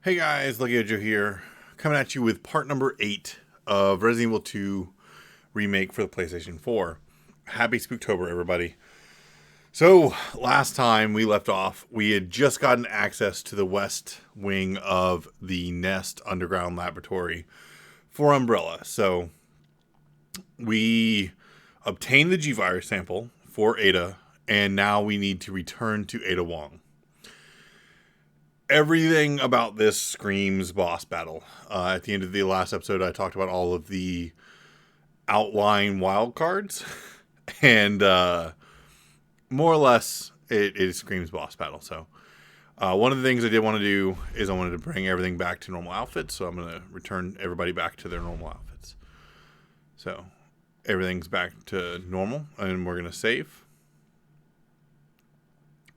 Hey guys, Lucky Joe here, coming at you with part number 8 of Resident Evil 2 remake for the PlayStation 4. Happy Spooktober, everybody. So, last time we left off, we had just gotten access to the west wing of the Nest underground laboratory for Umbrella. So, we obtained the G-Virus sample for Ada, and now we need to return to Ada Wong. Everything about this screams boss battle. At the end of the last episode, I talked about all of the outline wild cards, and more or less, it screams boss battle. So, one of the things I did want to do is I wanted to bring everything back to normal outfits, so I'm going to return everybody back to their normal outfits. So, everything's back to normal, and we're going to save.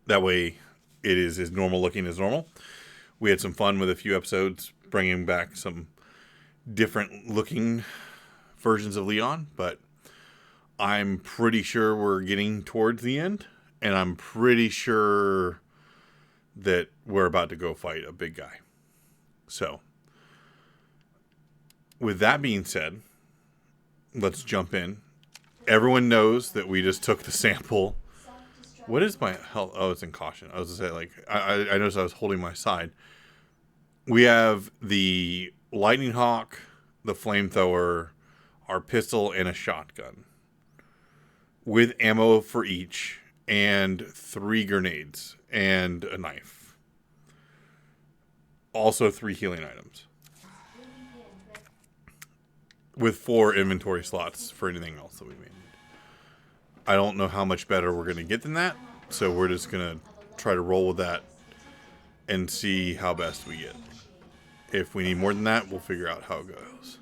That way, it is as normal looking as normal. We had some fun with a few episodes, bringing back some different looking versions of Leon, but I'm pretty sure we're getting towards the end, and I'm pretty sure that we're about to go fight a big guy. So, with that being said, let's jump in. Everyone knows that we just took the sample. What is my health? Oh, it's in caution. I was going to say, like, I noticed I was holding my side. We have the Lightning Hawk, the flamethrower, our pistol, and a shotgun. With ammo for each, and 3 grenades, and a knife. Also 3 healing items. With 4 inventory slots for anything else that we may need. I don't know how much better we're going to get than that, so we're just going to try to roll with that and see how best we get. If we need more than that, we'll figure out how it goes.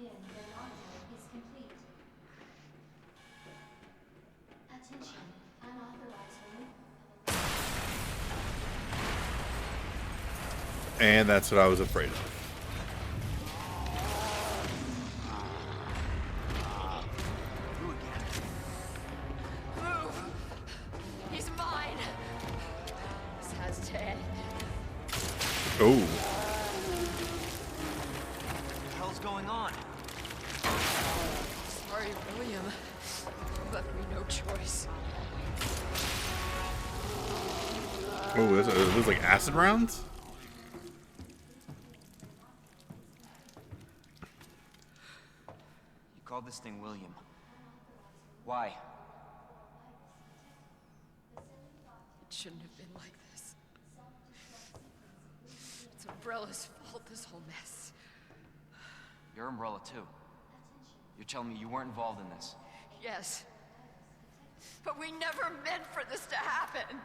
And that's what I was afraid of. Oh. What the hell's going on? Sorry, William. You left me no choice. Oh, those like acid rounds? You called this thing William. Why? It shouldn't have been like this. It's Umbrella's fault, this whole mess. You're Umbrella too. You're telling me you weren't involved in this? Yes. But we never meant for this to happen.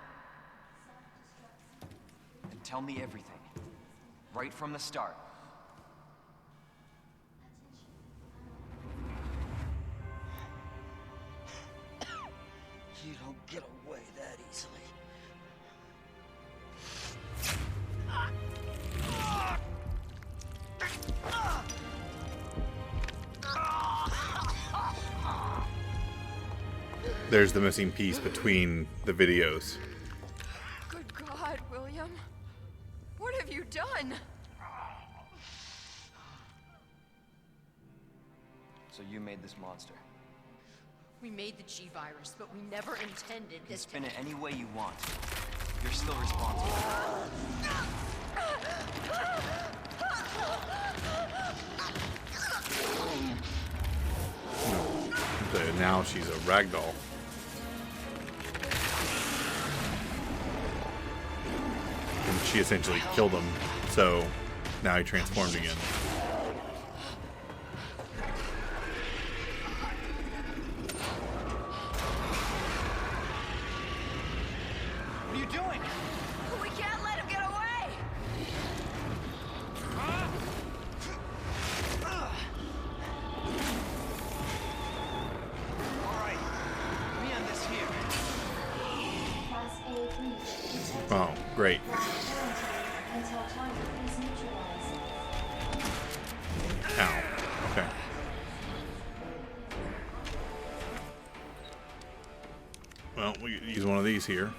Then tell me everything. Right from the start. You don't get away that easily. There's the missing piece between the videos. Good God, William. What have you done? So you made this monster. We made the G-Virus, but we never intended You can this spin it any way you want. You're still responsible. Now she's a ragdoll. And she essentially killed him, so now he transformed again. What are you doing? We can't let him get away! Alright. We end this here. Oh, great. Ow. Okay. Well, we could use one of these here.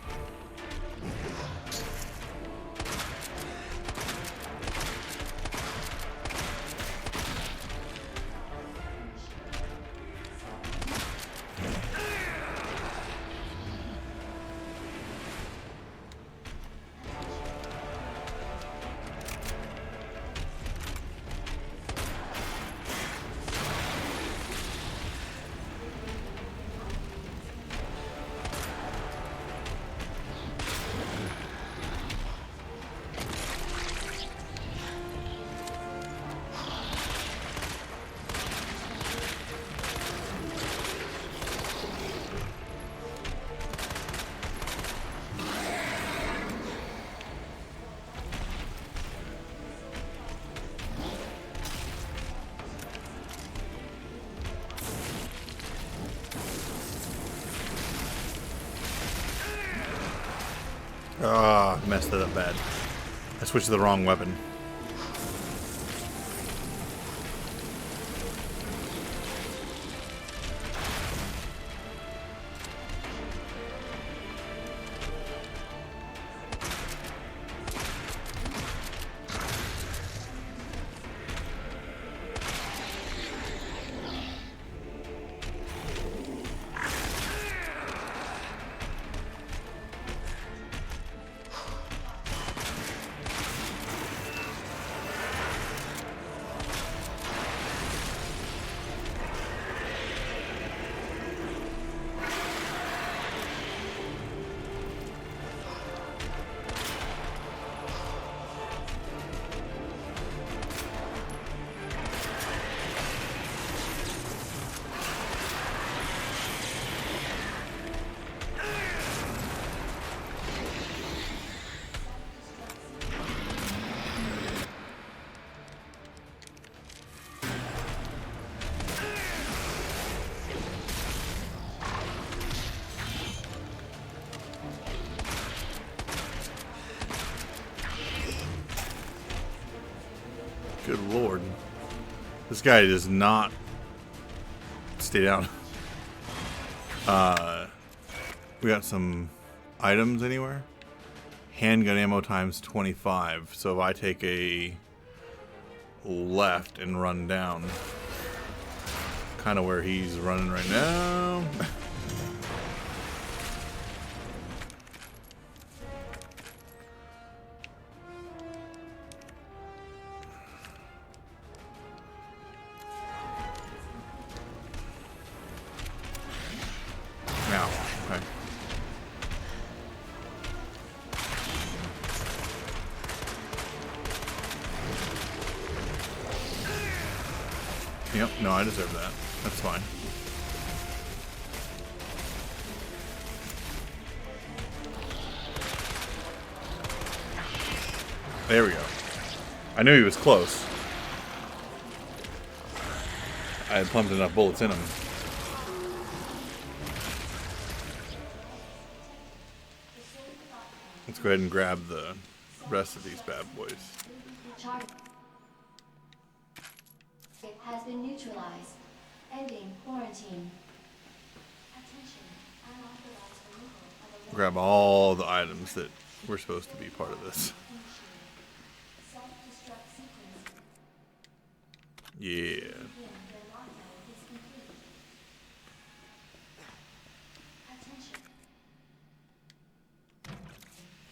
Ah, messed it up bad. I switched to the wrong weapon. Good lord. This guy does not stay down. We got some items anywhere? Handgun ammo times 25. So if I take a left and run down, kind of where he's running right now. Now, okay. Yep, no, I deserve that. That's fine. There we go. I knew he was close. I had pumped enough bullets in him. Let's go ahead and grab the rest of these bad boys. It has been neutralized. Ending quarantine. Attention. Unauthorized removal of a Grab all the items that were supposed to be part of this. self-destruct sequence. Yeah. The lockdown is complete. Attention.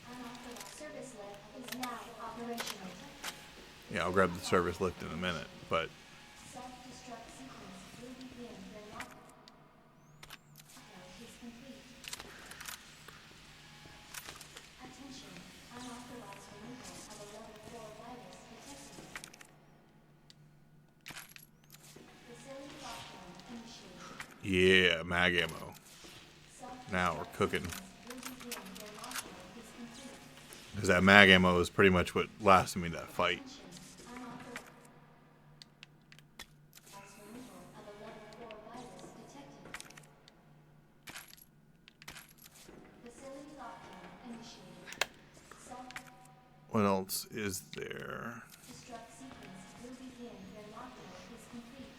Unauthorized service lift is now operational. Yeah, I'll grab the service lift in a minute, but Self-destruct sequence will begin when lockdown is complete. Attention. Unauthorized removal of a level 4 virus detected. Facility lockdown initiated. yeah, mag ammo. Now we're cooking. Will begin when lockdown is complete. Because that mag ammo is pretty much what lasted me that fight. Unauthorized removal of a level 4 virus detected. Facility lockdown initiated. What else is there? Self-destruct sequence will begin when lockdown is complete.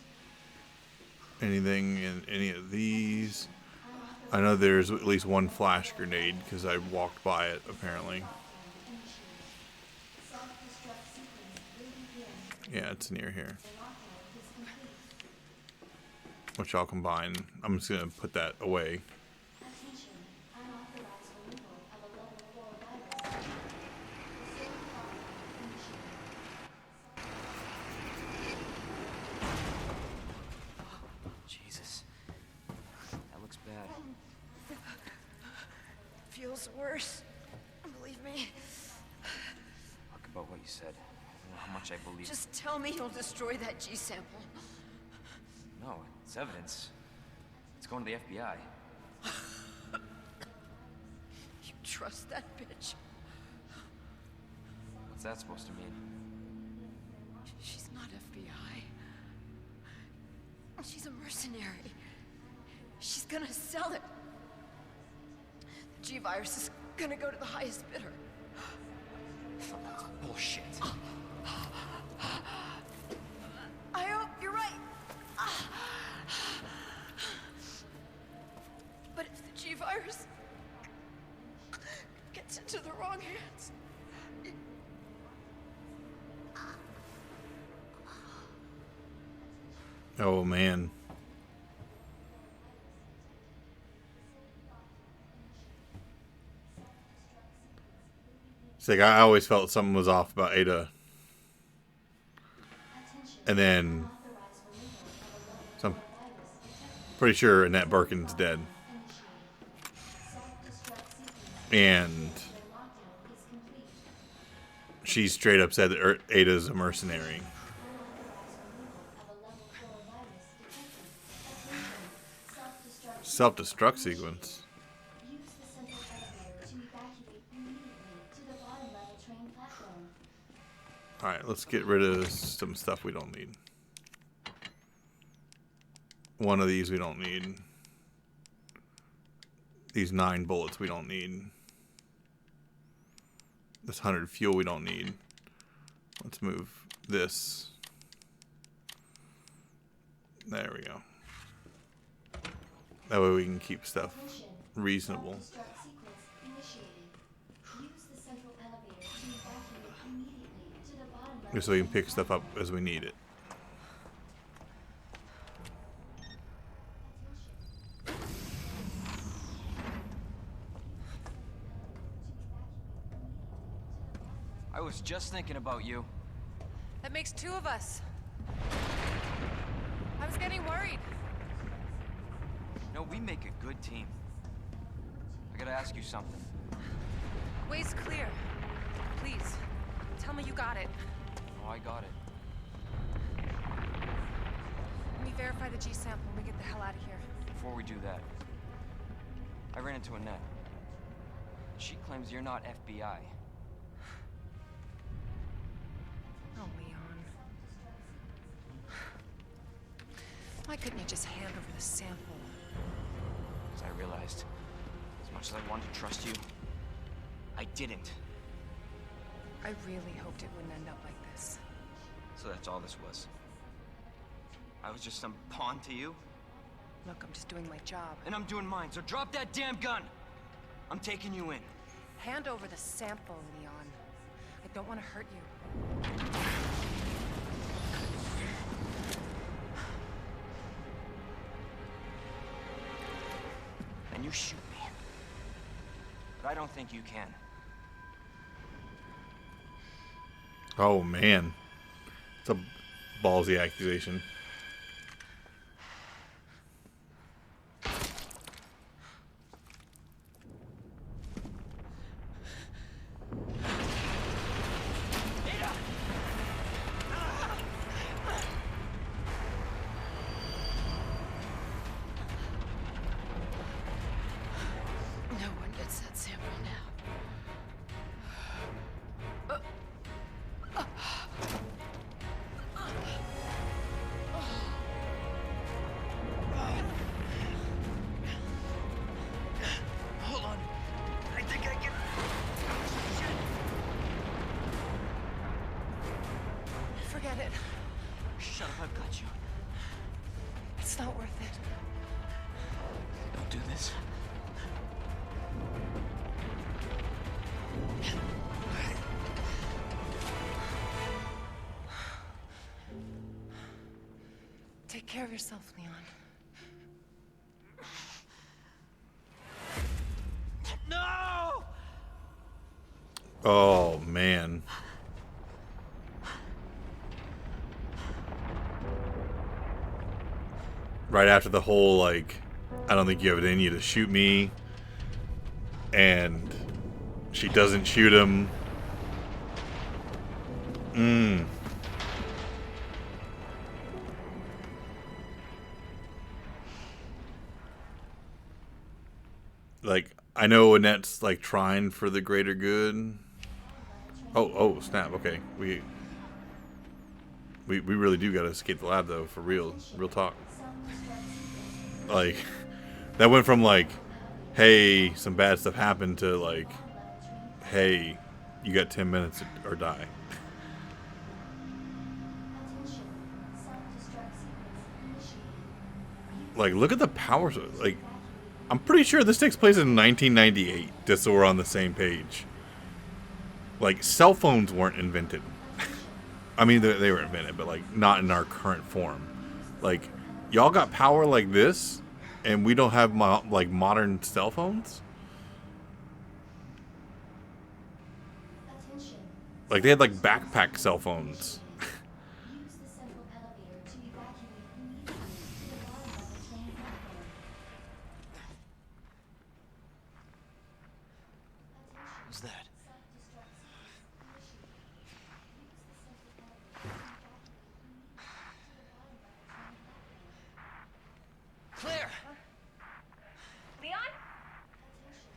Anything in any of these? I know there's at least one flash grenade because I walked by it apparently. Self-destruct sequence will begin Yeah, it's near here. when lockdown is complete. Which I'll combine. I'm just gonna put that away. Attention. Unauthorized removal of a level 4 virus. Facility lockdown initiated. Jesus. That looks bad. Feels worse. Believe me. Talk about what you said. I don't know how much I believe. Just tell me you'll destroy that G sample. No, it's evidence. It's going to the FBI. You trust that bitch? What's that supposed to mean? She's not FBI. She's a mercenary. She's gonna sell it. The G virus is gonna go to the highest bidder. That's bullshit. I hope you're right. But if the G virus gets into the wrong hands, Oh man. It's like I always felt something was off about Ada. And then so I'm pretty sure Annette Birkin's dead. And she's straight up said that Ada's a mercenary. Self-destruct sequence. Use the central elevator to evacuate immediately to the bottom level train platform. Alright, let's get rid of some stuff we don't need. One of these we don't need. These 9 bullets we don't need. This 100 fuel we don't need. Let's move this. There we go. That way we can keep stuff reasonable. Self-destruct sequence initiated. Use the central elevator to evacuate immediately to the bottom level. Just so we can pick stuff up as we need it. I was just thinking about you. that makes 2 of us. I was getting worried. No, we make a good team. I gotta ask you something. Way's clear. Please, tell me you got it. Oh, I got it. Let me verify the G sample and we get the hell out of here. Before we do that, I ran into Annette. She claims you're not FBI. Oh, Leon. Why couldn't you just hand over the sample? As I realized, as much as I wanted to trust you, I didn't. I really hoped it wouldn't end up like this. So that's all this was. I was just some pawn to you, Look, I'm just doing my job. and I'm doing mine, so drop that damn gun! I'm taking you in. Hand over the sample, Leon. I don't want to hurt you. And you shoot me. But I don't think you can. Oh man. It's a ballsy accusation. No one gets that sample now. Hold on. I think I can. Forget it. Shut up, I've got you. It's not worth it. Don't do this. Take care of yourself, Leon. No! Oh man. Right after the whole like, I don't think you have it in you to shoot me, and she doesn't shoot him. Like, I know Annette's like trying for the greater good. Oh snap, okay. We really do gotta escape the lab though, for real talk. Like, that went from like, hey, some bad stuff happened to, like, hey, you got 10 minutes or die. Attention. Self-destruct sequence initiated. Like, look at the power. Like, I'm pretty sure this takes place in 1998, just so we're on the same page. Like, cell phones weren't invented. I mean, they were invented, but, like, not in our current form. Like, y'all got power like this, and we don't have, like, modern cell phones? Attention. Like, they had, like, backpack cell phones. Use the central elevator to evacuate immediately to the bottom level train platform. Attention. Who's that? Self-destruct sequence initiated. Use the central elevator to evacuate immediately to the bottom level train platform. Claire! Leon? Attention.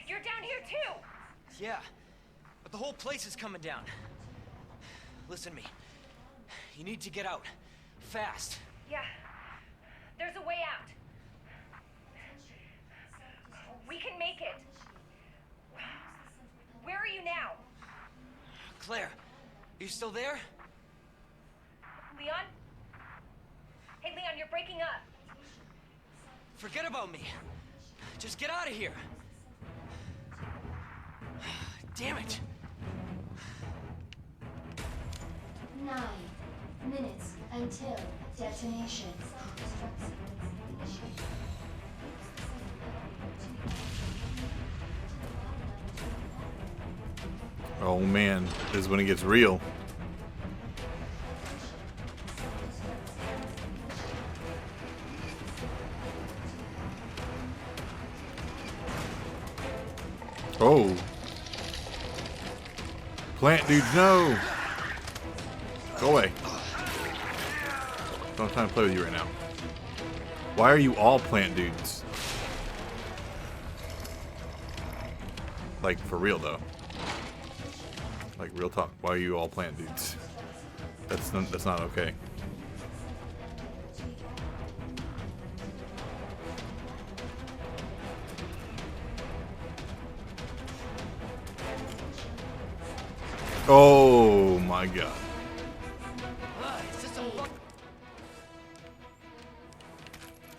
You're down here too! Yeah, but the whole place is coming down. Listen to me. You need to get out. Fast. Yeah. There's a way out. We can make it. Where are you now? Claire, are you still there? Leon? Hey, Leon, you're breaking up. Forget about me. Just get out of here. Damn it. 9 minutes until detonation. Self-destruct sequence initiated. Use the central elevator to evacuate to the bottom level train platform. Oh, man. This is when it gets real. Oh. Plant dudes, no! Go away. Don't have time to play with you right now. Why are you all plant dudes? Like, for real, though. Like, real talk. Why are you all plant dudes? That's not okay. Oh my god. Is this a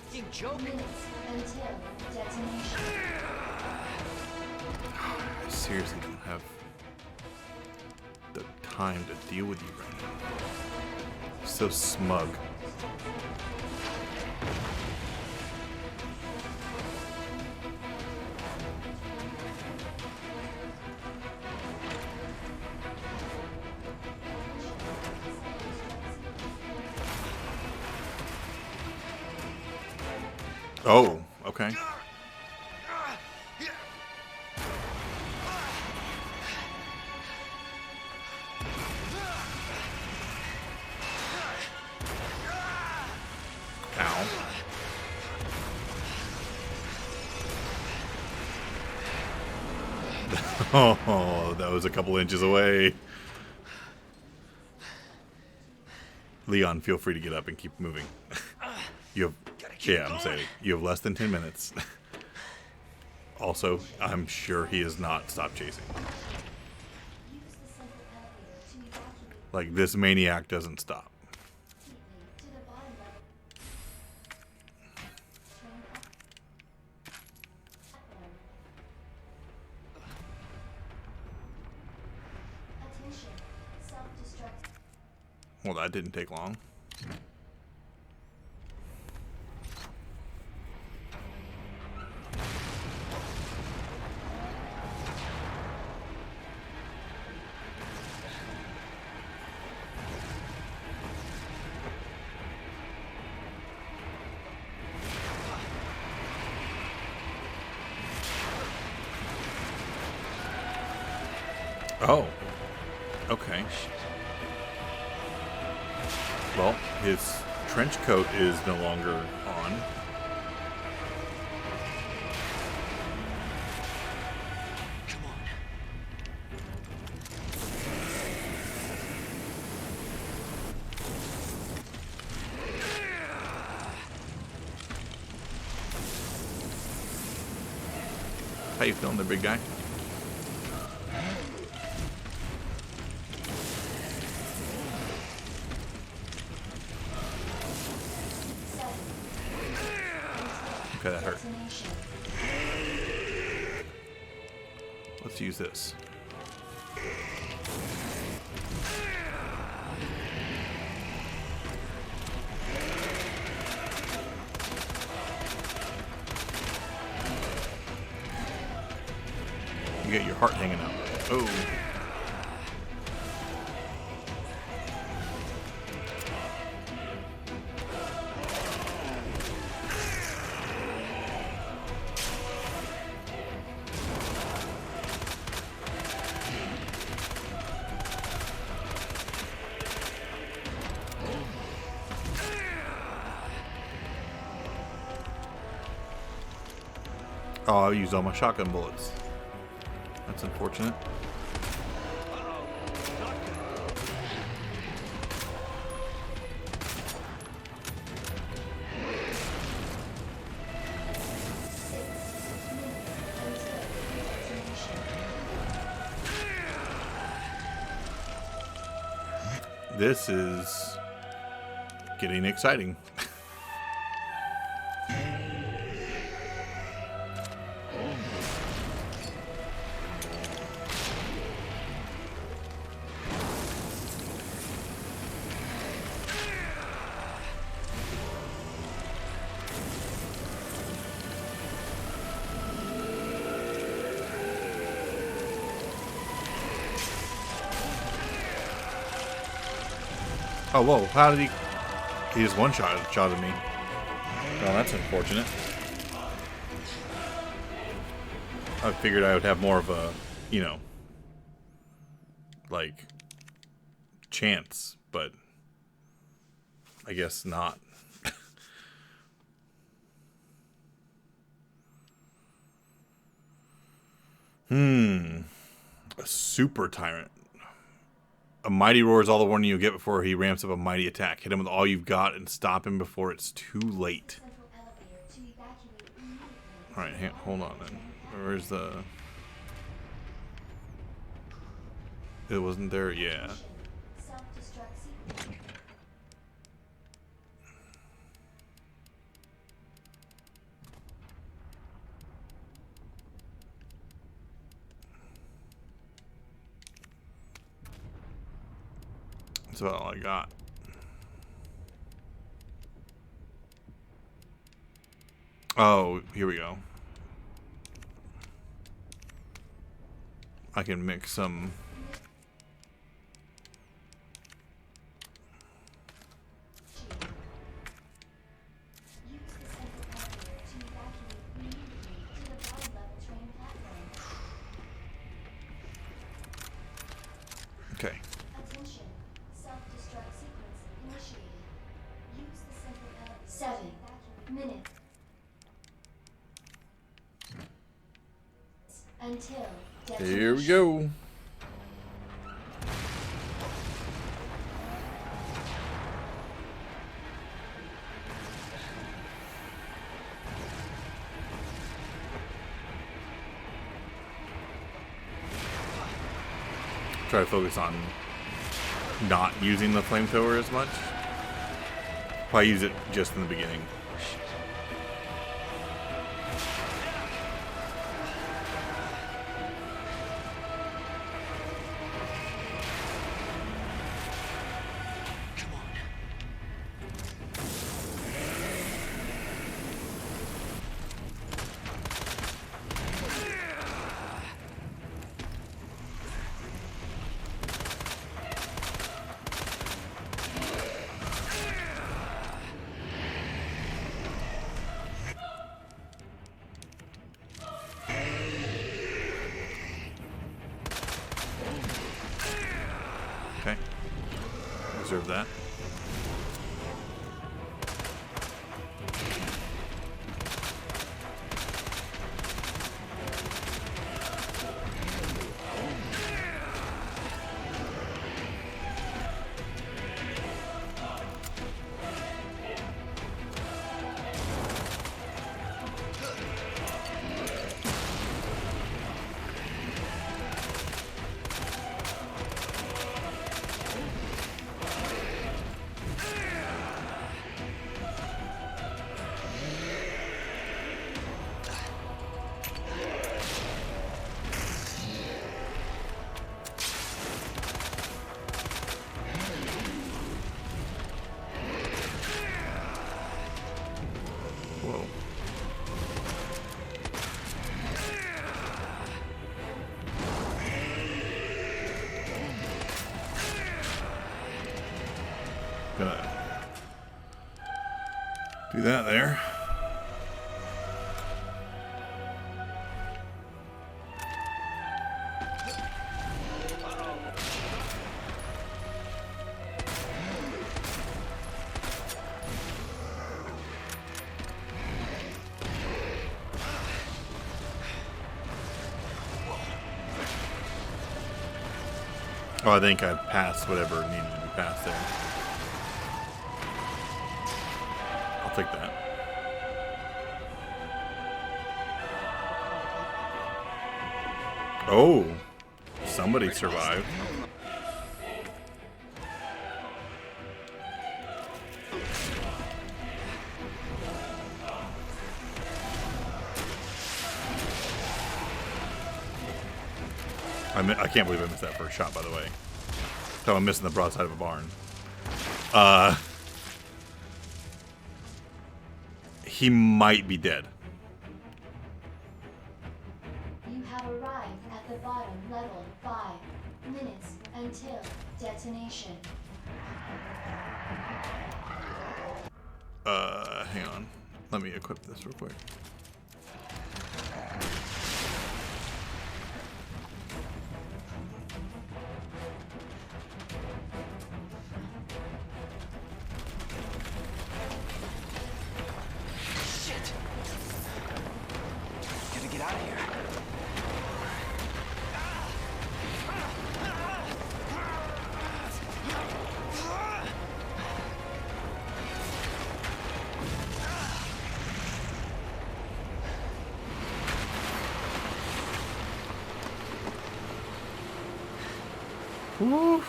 fucking joke? Minutes until detonation. I seriously don't have the time to deal with you right now. So smug. Oh, okay. Ow. Oh, that was a couple inches away. Leon, feel free to get up and keep moving. You have, yeah, I'm saying you have less than 10 minutes. Also, I'm sure he has not stopped chasing. Use the central elevator to evacuate Like, this maniac doesn't stop. immediately to the bottom level train platform. Attention. Self-destruct. Well, that didn't take long. Oh. Okay. Well, his trench coat is no longer on. Come on. How you feeling there, big guy? Okay, that hurt. Let's use this. You get your heart hanging out. Oh. Oh, I used all my shotgun bullets. That's unfortunate. This is getting exciting. Oh, whoa, how did he just one-shot at me. Oh, that's unfortunate. I figured I would have more of a, you know, like, chance, but I guess not. A super tyrant. A mighty roar is all the warning you'll get before he ramps up a mighty attack. Hit him with all you've got and stop him before it's too late. Alright, hold on then. Where's the... It wasn't there? Yeah. That's about all I got. Oh, here we go. I can mix some... Okay. 7 minutes until Here we go. Try to focus on not using the flamethrower as much. Probably use it just in the beginning. Okay. Reserve that. Whoa. Gonna do that there. Oh, I think I passed whatever needed to be passed there. I'll take that. Oh, somebody survived. I can't believe I missed that first shot, by the way. So I'm missing the broadside of a barn. He might be dead. You have arrived at the bottom level. 5 minutes until detonation. Hang on. Let me equip this real quick. Shit! Gotta get out of here. Woo.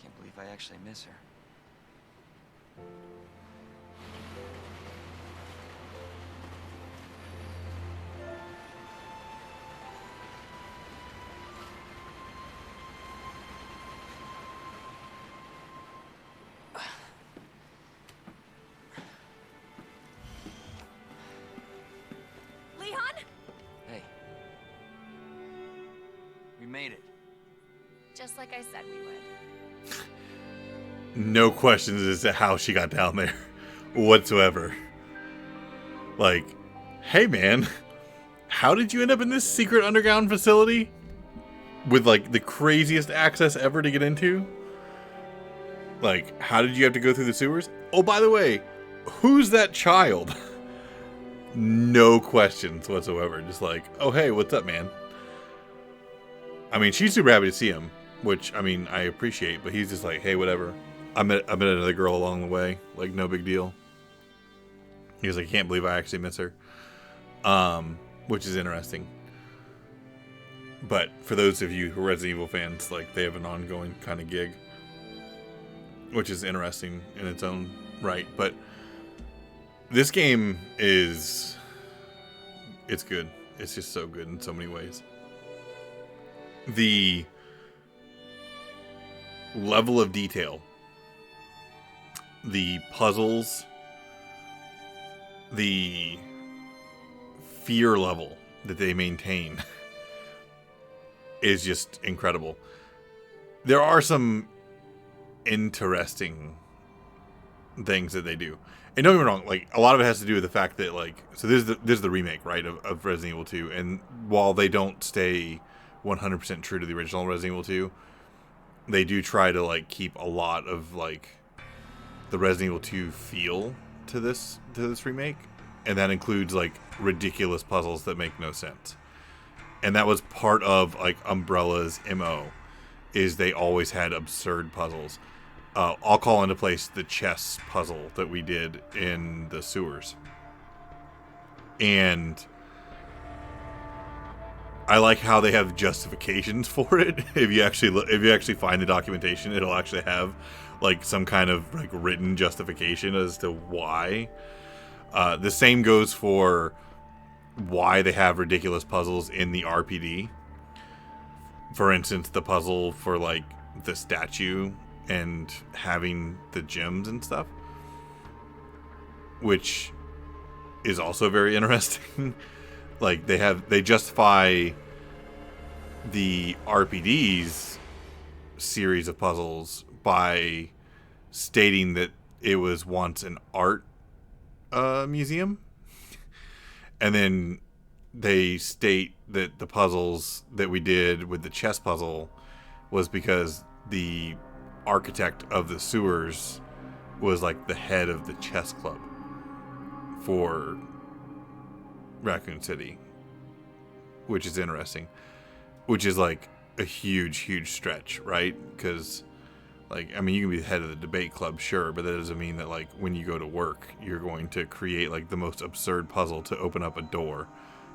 Can't believe I actually miss her. Leon? Hey. We made it. Just like I said we would. No questions as to how she got down there whatsoever. Like, hey man, how did you end up in this secret underground facility with like the craziest access ever to get into? Like, how did you have to go through the sewers? Oh, by the way, who's that child? No questions whatsoever. Just like, oh hey, what's up, man? I mean, she's super happy to see him, which, I mean, I appreciate, but he's just like, hey, whatever. I met another girl along the way. Like, no big deal. He was like, I can't believe I actually miss her. Which is interesting. But for those of you who are Resident Evil fans, like, they have an ongoing kind of gig. Which is interesting in its own right. But this game is... it's good. It's just so good in so many ways. The level of detail, the puzzles, the fear level that they maintain is just incredible. There are some interesting things that they do. And don't get me wrong, like, a lot of it has to do with the fact that, like, so this is the remake, right, of Resident Evil 2. And while they don't stay 100% true to the original Resident Evil 2, they do try to, like, keep a lot of, like, the Resident Evil 2 feel to this remake. And that includes, like, ridiculous puzzles that make no sense. And that was part of, like, Umbrella's MO, is they always had absurd puzzles. I'll call into place the chess puzzle that we did in the sewers. And I like how they have justifications for it. If you actually find the documentation, it'll actually have like some kind of like written justification as to why. The same goes for why they have ridiculous puzzles in the RPD. For instance, the puzzle for like the statue and having the gems and stuff, which is also very interesting. Like they justify the RPD's series of puzzles by stating that it was once an art museum, and then they state that the puzzles that we did with the chess puzzle was because the architect of the sewers was like the head of the chess club for Raccoon City, which is interesting, which is like a huge stretch, right? Because like, I mean, you can be the head of the debate club, sure, but that doesn't mean that like when you go to work you're going to create like the most absurd puzzle to open up a door,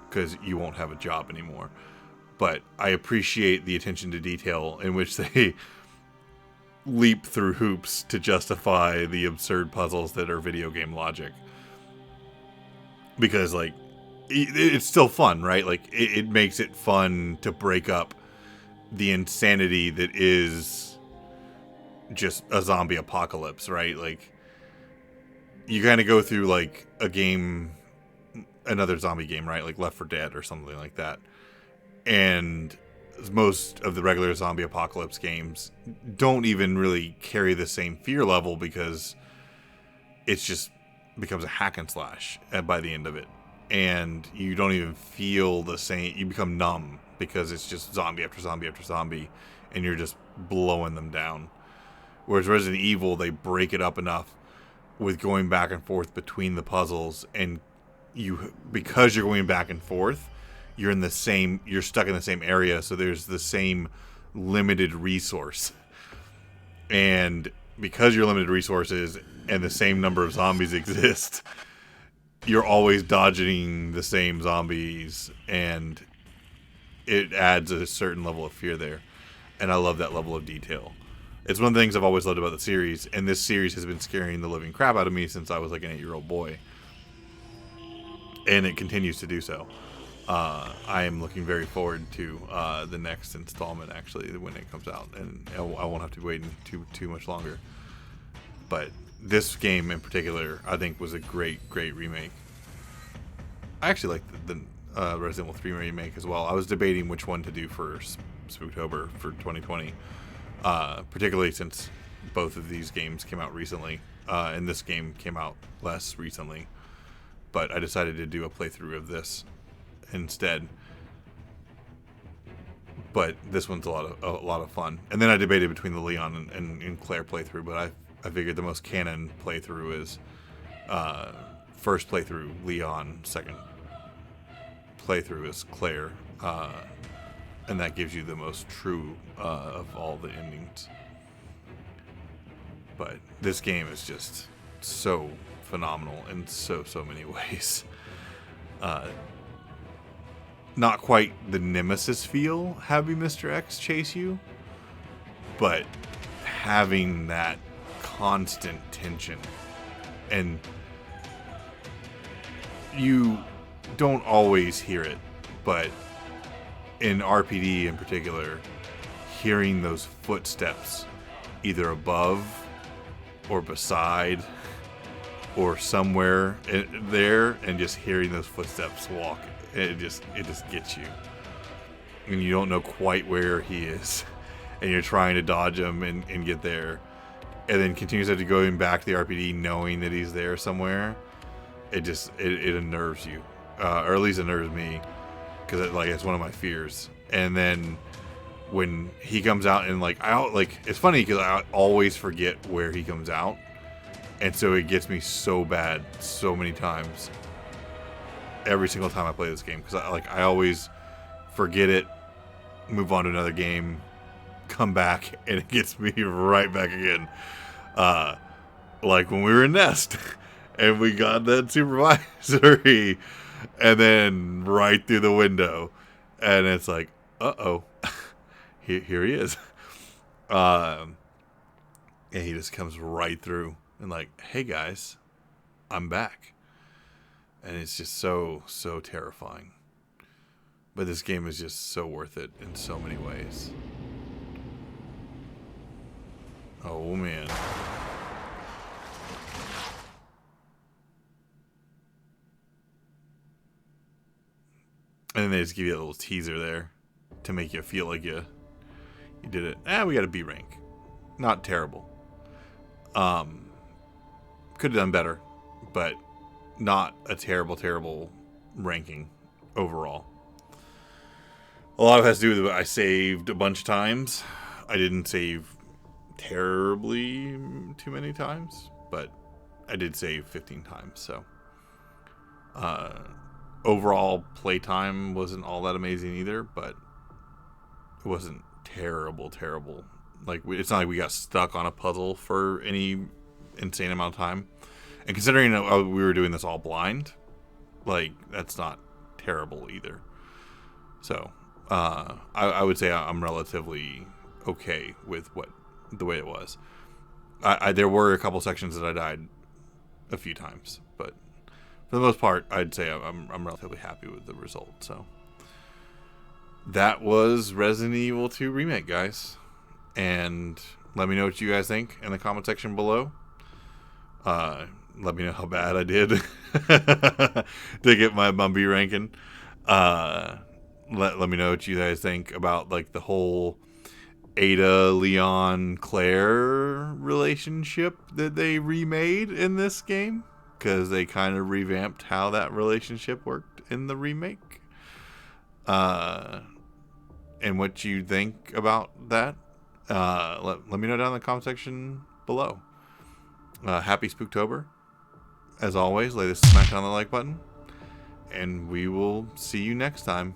because you won't have a job anymore. But I appreciate the attention to detail in which they leap through hoops to justify the absurd puzzles that are video game logic. Because, like, it's still fun, right? Like, it makes it fun to break up the insanity that is just a zombie apocalypse, right? Like, you kind of go through, like, a game, another zombie game, right? Like Left 4 Dead or something like that. And most of the regular zombie apocalypse games don't even really carry the same fear level, because it's just becomes a hack and slash by the end of it. And you don't even feel the same. You become numb because it's just zombie after zombie after zombie, and you're just blowing them down. Whereas Resident Evil, they break it up enough with going back and forth between the puzzles, and because you're going back and forth, you're stuck in the same area, so there's the same limited resource. And because you're limited resources and the same number of zombies exist, you're always dodging the same zombies, and it adds a certain level of fear there. And I love that level of detail. It's one of the things I've always loved about the series, and this series has been scaring the living crap out of me since I was like an 8-year-old boy. And it continues to do so. I am looking very forward to the next installment, actually, when it comes out, and I won't have to be waiting too much longer. But this game in particular, I think, was a great remake. I actually like the Resident Evil 3 remake as well. I was debating which one to do for Spooktober for 2020, particularly since both of these games came out recently, and this game came out less recently. But I decided to do a playthrough of this instead. But this one's a lot of fun. And then I debated between the Leon and Claire playthrough, but I figured the most canon playthrough is first playthrough Leon, second playthrough is Claire, and that gives you the most true of all the endings. But this game is just so phenomenal in so many ways. Not quite the Nemesis feel having Mr.X chase you, but having that constant tension. And you don't always hear it, but in RPD in particular, hearing those footsteps either above or beside or somewhere there, and just hearing those footsteps walk, it just gets you, and you don't know quite where he is, and you're trying to dodge him and get there, and then continues to going back to the RPD knowing that he's there somewhere. It unnerves you, or at least unnerves me, because it's one of my fears. And then when he comes out, and it's funny because I always forget where he comes out, and so it gets me so bad so many times. Every single time I play this game, because I always forget it, move on to another game, come back, and it gets me right back again. Like when we were in Nest, and we got that supervisory, and then right through the window, And it's like, uh-oh. Here he is. And he just comes right through and like, hey guys, I'm back. And it's just so terrifying. But this game is just so worth it in so many ways. Oh man. And then they just give you a little teaser there to make you feel like you did it. We got a B rank. Not terrible. Could have done better, but not a terrible ranking overall. A lot of it has to do with I saved a bunch of times. I didn't save terribly too many times, but I did save 15 times, so overall playtime wasn't all that amazing either, but it wasn't terrible. Like, it's not like we got stuck on a puzzle for any insane amount of time. And considering we were doing this all blind, like, that's not terrible either. So, I would say I'm relatively okay with the way it was. There were a couple sections that I died a few times, but for the most part, I'd say I'm relatively happy with the result. So, that was Resident Evil 2 Remake, guys. And let me know what you guys think in the comment section below. Let me know how bad I did to get my B ranking. Let me know what you guys think about like the whole Ada, Leon, Claire relationship that they remade in this game, because they kind of revamped how that relationship worked in the remake. And what you think about that. Let me know down in the comment section below. Happy Spooktober. As always, lay the smack on the like button. And we will see you next time.